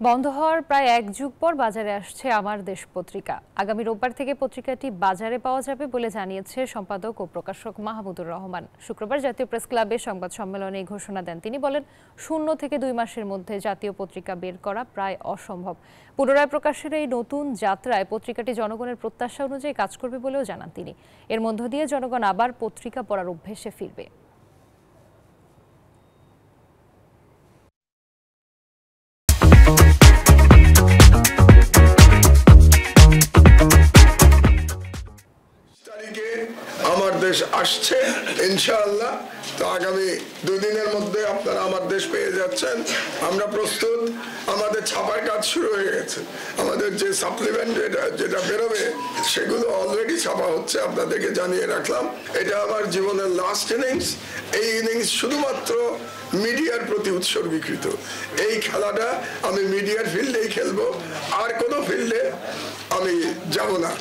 বন্ধ হওয়ার প্রায় এক যুগ পর বাজারে আসছে আমার দেশ পত্রিকা। আগামী রোববার থেকে পত্রিকাটি বাজারে পাওয়া যাবে বলে জানিয়েছে সম্পাদক ও প্রকাশক মাহমুদুর রহমান। শুক্রবার জাতীয় প্রেস ক্লাবে সংবাদ সম্মেলনে এই ঘোষণা দেন তিনি। বলেন, 0 থেকে 2 মাসের মধ্যে জাতীয় পত্রিকা বের করা প্রায় অসম্ভব। পুনরায় প্রকাশের এই নতুন যাত্রায় পত্রিকাটি জনগণের প্রত্যাশা অনুযায়ী কাজ করবে বলেও জানান তিনি। এর মধ্য দিয়ে জনগণ আবার পত্রিকা পড়ার অভ্যেসে ফিরবে। আমার দেশ আসছে ইনশাআল্লাহ। তো আগামী 2 দিনের মধ্যে আপনারা আমার দেশ পেয়ে যাচ্ছেন। আমরা প্রস্তুত। আমাদের ছাপার কাজ শুরু হয়ে গেছে। আমাদের যে সাপ্লিমেন্ট যেটা বেরোবে সেগুলো অলরেডি ছাপা হচ্ছে, আপনাদেরকে জানিয়ে রাখলাম। এটা আমার জীবনের লাস্ট ইনিংস। এই ইনিংস শুধুমাত্র মিডিয়ার প্রতি উৎসর্গীকৃত। এই খেলাটা আমি মিডিয়ার ফিল্ডেই খেলবো, আর কোনো ফিল্ডে আমি যাব না।